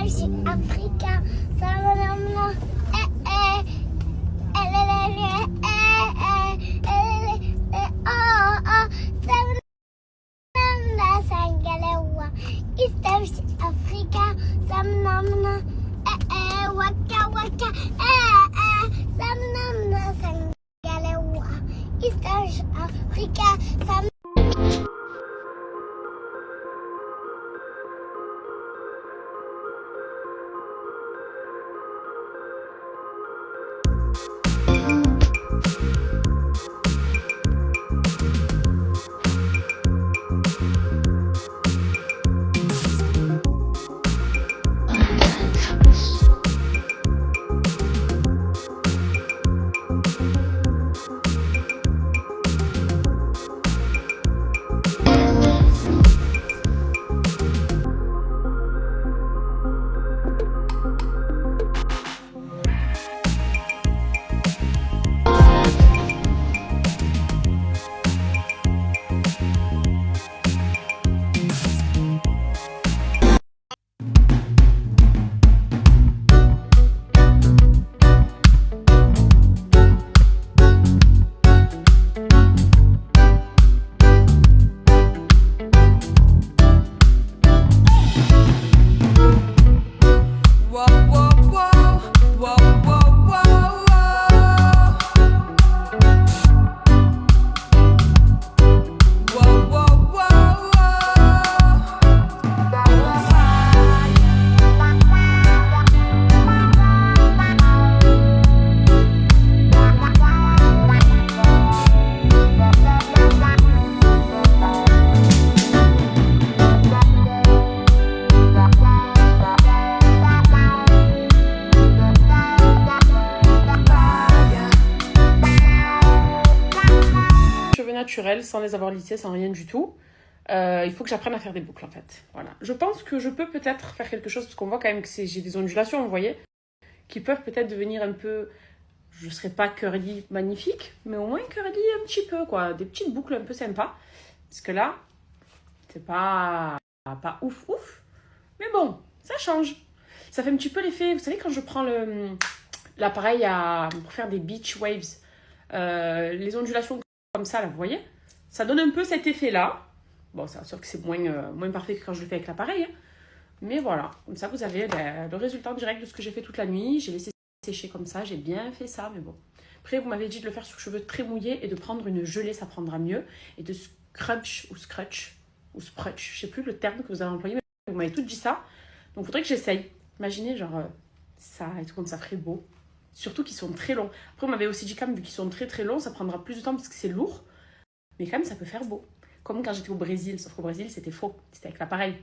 East Africa, Samana, East Africa, Samana, Waka Waka, Samana, Sangalewa, East Africa, Samana. Naturels, sans les avoir lissés, sans rien du tout. Il faut que j'apprenne à faire des boucles en fait. Voilà. Je pense que je peux peut-être faire quelque chose parce qu'on voit quand même que j'ai des ondulations, vous voyez, qui peuvent peut-être devenir un peu, je ne serais pas curly magnifique, mais au moins curly un petit peu quoi, des petites boucles un peu sympas. Parce que là, c'est pas ouf ouf, mais bon, ça change. Ça fait un petit peu l'effet, vous savez quand je prends l'appareil pour faire des beach waves, les ondulations comme ça là, vous voyez, ça donne un peu cet effet là. Bon, c'est sûr que c'est moins parfait que quand je le fais avec l'appareil, hein. Mais voilà, comme ça vous avez le résultat direct de ce que j'ai fait toute la nuit. J'ai laissé sécher comme ça, j'ai bien fait ça, mais bon. Après vous m'avez dit de le faire sur cheveux très mouillés et de prendre une gelée, ça prendra mieux, et de scrunch ou scratch ou sprutch, je sais plus le terme que vous avez employé, mais vous m'avez tout dit ça, donc il faudrait que j'essaye. Imaginez genre ça et tout comme ça ferait beau. Surtout qu'ils sont très longs. Après, on m'avait aussi dit quand même, vu qu'ils sont très très longs, ça prendra plus de temps parce que c'est lourd. Mais quand même, ça peut faire beau. Comme quand j'étais au Brésil, sauf qu'au Brésil, c'était faux. C'était avec l'appareil.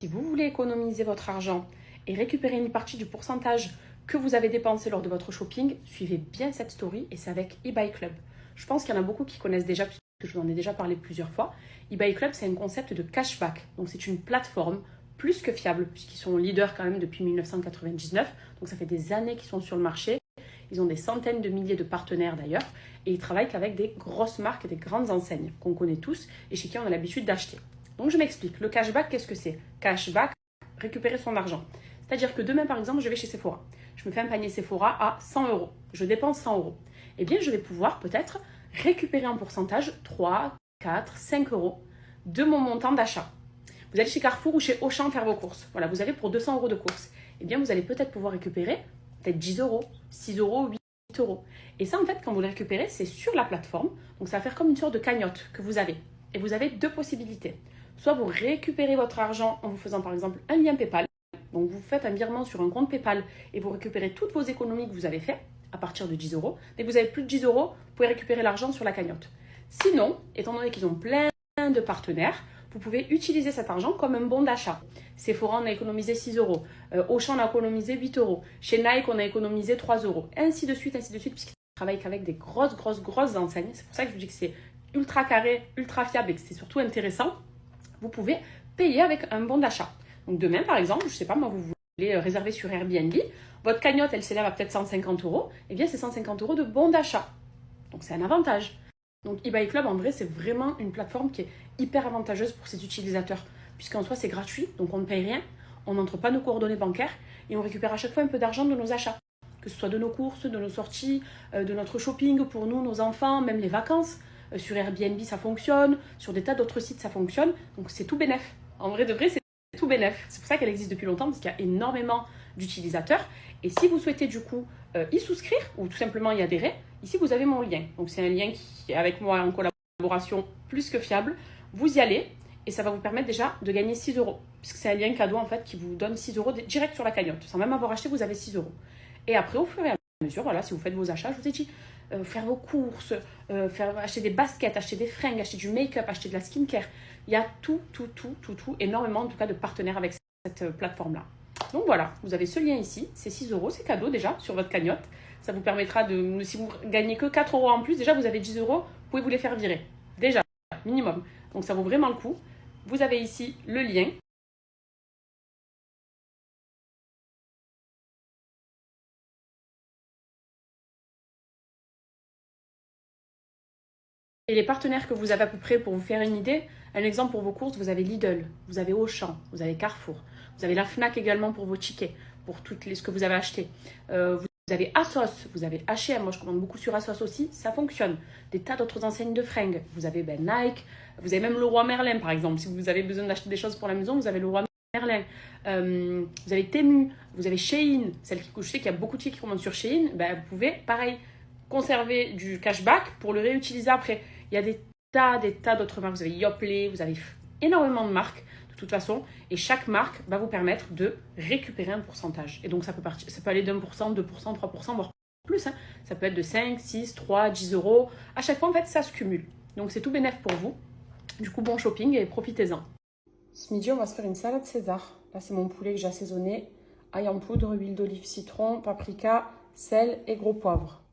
Si vous voulez économiser votre argent et récupérer une partie du pourcentage que vous avez dépensé lors de votre shopping, suivez bien cette story et c'est avec eBay Club. Je pense qu'il y en a beaucoup qui connaissent déjà, puisque je vous en ai déjà parlé plusieurs fois. eBay Club, c'est un concept de cashback. Donc, c'est une plateforme plus que fiable, puisqu'ils sont leaders quand même depuis 1999. Donc, ça fait des années qu'ils sont sur le marché. Ils ont des centaines de milliers de partenaires d'ailleurs. Et ils travaillent qu'avec des grosses marques et des grandes enseignes qu'on connaît tous et chez qui on a l'habitude d'acheter. Donc, je m'explique. Le cashback, qu'est-ce que c'est? Cashback, récupérer son argent. C'est-à-dire que demain, par exemple, je vais chez Sephora. Je me fais un panier Sephora à 100 €. Je dépense 100 €. Eh bien, je vais pouvoir peut-être récupérer en pourcentage 3, 4, 5 € de mon montant d'achat. Vous allez chez Carrefour ou chez Auchan faire vos courses. Voilà, vous allez pour 200 € de courses. Eh bien, vous allez peut-être pouvoir récupérer peut-être 10 €, 6 €, 8 €. Et ça, en fait, quand vous le récupérez, c'est sur la plateforme. Donc, ça va faire comme une sorte de cagnotte que vous avez. Et vous avez deux possibilités. Soit vous récupérez votre argent en vous faisant, par exemple, un lien PayPal. Donc, vous faites un virement sur un compte PayPal et vous récupérez toutes vos économies que vous avez faites à partir de 10 €. Dès que vous avez plus de 10 €, vous pouvez récupérer l'argent sur la cagnotte. Sinon, étant donné qu'ils ont plein de partenaires, vous pouvez utiliser cet argent comme un bon d'achat. Sephora, on a économisé 6 €. Auchan, on a économisé 8 €. Chez Nike, on a économisé 3 €. Ainsi de suite, puisqu'ils travaillent qu'avec des grosses enseignes. C'est pour ça que je vous dis que c'est ultra carré, ultra fiable et que c'est surtout intéressant. Vous pouvez payer avec un bon d'achat. Donc demain, par exemple, je ne sais pas, moi, vous réserver sur Airbnb, votre cagnotte, elle s'élève à peut-être 150 €, et bien c'est 150 € de bon d'achat. Donc c'est un avantage. Donc eBay Club, en vrai, c'est vraiment une plateforme qui est hyper avantageuse pour ses utilisateurs, puisqu'en soi, c'est gratuit, donc on ne paye rien, on n'entre pas nos coordonnées bancaires, et on récupère à chaque fois un peu d'argent de nos achats, que ce soit de nos courses, de nos sorties, de notre shopping pour nous, nos enfants, même les vacances. Sur Airbnb, ça fonctionne, sur des tas d'autres sites, ça fonctionne, donc c'est tout bénef. En vrai de vrai, c'est tout bénef. C'est pour ça qu'elle existe depuis longtemps, parce qu'il y a énormément d'utilisateurs. Et si vous souhaitez du coup y souscrire, ou tout simplement y adhérer, ici vous avez mon lien. Donc c'est un lien qui est avec moi en collaboration plus que fiable. Vous y allez, et ça va vous permettre déjà de gagner 6 €. Puisque c'est un lien cadeau en fait qui vous donne 6 € direct sur la cagnotte. Sans même avoir acheté, vous avez 6 €. Et après, au fur et à mesure, voilà, si vous faites vos achats, je vous ai dit, faire vos courses, acheter des baskets, acheter des fringues, acheter du make-up, acheter de la skincare. Il y a tout, énormément en tout cas de partenaires avec cette plateforme-là. Donc voilà, vous avez ce lien ici, c'est 6 €, c'est cadeau déjà sur votre cagnotte. Ça vous permettra de, si vous gagnez que 4 € en plus, déjà vous avez 10 €, vous pouvez vous les faire virer. Déjà, minimum. Donc ça vaut vraiment le coup. Vous avez ici le lien. Et les partenaires que vous avez à peu près pour vous faire une idée, un exemple pour vos courses, vous avez Lidl, vous avez Auchan, vous avez Carrefour, vous avez la Fnac également pour vos tickets, pour ce que vous avez acheté. Vous avez Asos, vous avez H&M, moi je commande beaucoup sur Asos aussi, ça fonctionne. Des tas d'autres enseignes de fringues. Vous avez Nike, vous avez même Leroy Merlin par exemple. Si vous avez besoin d'acheter des choses pour la maison, vous avez Leroy Merlin. Vous avez Temu, vous avez Shein, celle qui, je sais qu'il y a beaucoup de filles qui commandent sur Shein, vous pouvez pareil conserver du cashback pour le réutiliser après. Il y a des tas d'autres marques. Vous avez Yoplait, vous avez énormément de marques de toute façon. Et chaque marque va vous permettre de récupérer un pourcentage. Et donc, ça peut aller d'1%, 2%, 3%, voire plus. Hein. Ça peut être de 5, 6, 3, 10 €. À chaque fois, en fait, ça se cumule. Donc, c'est tout bénef pour vous. Du coup, bon shopping et profitez-en. Ce midi, on va se faire une salade César. Là, c'est mon poulet que j'ai assaisonné. Ail en poudre, huile d'olive, citron, paprika, sel et gros poivre.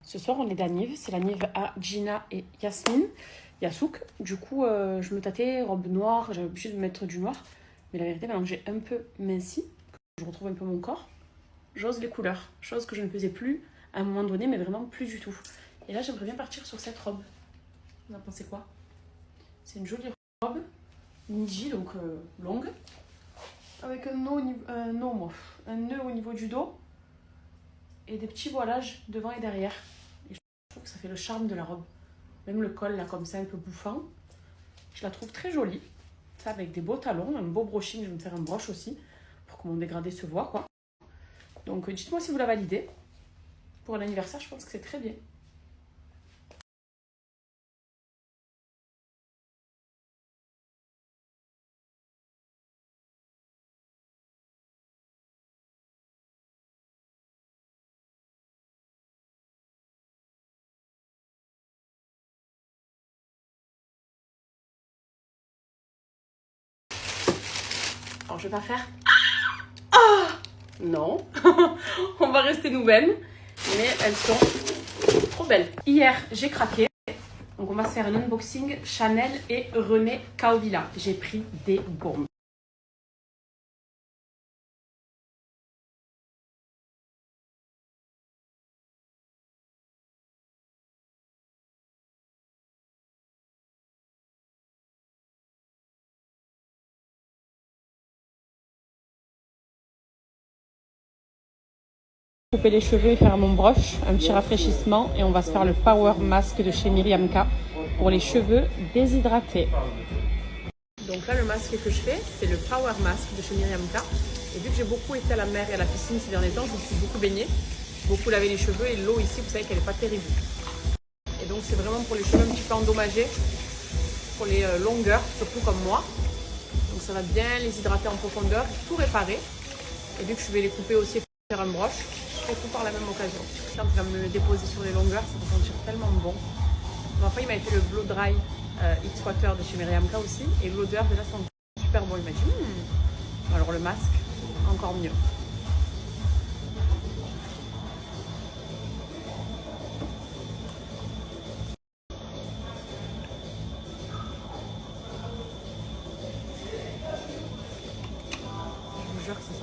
Ce soir, on est d'Aniv. C'est la Nive à Gina et Yasmine. Yasouk. Du coup, je me tâtais robe noire. J'avais obligé de mettre du noir. Mais la vérité, maintenant que j'ai un peu minci, que je retrouve un peu mon corps, j'ose les couleurs. Chose que je ne faisais plus à un moment donné, mais vraiment plus du tout. Et là, j'aimerais bien partir sur cette robe. Vous en pensez quoi? C'est une jolie robe, midi, donc longue, avec un nœud au niveau du dos et des petits voilages devant et derrière. Et je trouve que ça fait le charme de la robe. Même le col, là, comme ça, un peu bouffant. Je la trouve très jolie. Ça, avec des beaux talons, un beau broching. Je vais me faire un broche aussi, pour que mon dégradé se voit, quoi. Donc, dites-moi si vous la validez. Pour l'anniversaire, je pense que c'est très bien. Alors, je vais pas faire... Ah non. On va rester nous-mêmes. Mais elles sont trop belles. Hier, j'ai craqué. Donc, on va se faire un unboxing Chanel et René Caovilla. J'ai pris des bombes. Couper les cheveux et faire mon broche, un petit rafraîchissement et on va se faire le Power Mask de chez Miriam K pour les cheveux déshydratés. Donc là le masque que je fais c'est le Power Mask de chez Miriam K et vu que j'ai beaucoup été à la mer et à la piscine ces derniers temps, je me suis beaucoup baignée, beaucoup lavé les cheveux et l'eau ici vous savez qu'elle n'est pas terrible. Et donc c'est vraiment pour les cheveux un petit peu endommagés, pour les longueurs surtout comme moi. Donc ça va bien les hydrater en profondeur, tout réparer et vu que je vais les couper aussi et faire un broche, tout par la même occasion. Quand il va me le déposer sur les longueurs, ça va sentir tellement bon. Enfin, il m'a fait le Blow Dry X Water de chez Miriam K aussi. Et l'odeur déjà sent super bon. Il m'a dit alors le masque, encore mieux. jure, c'est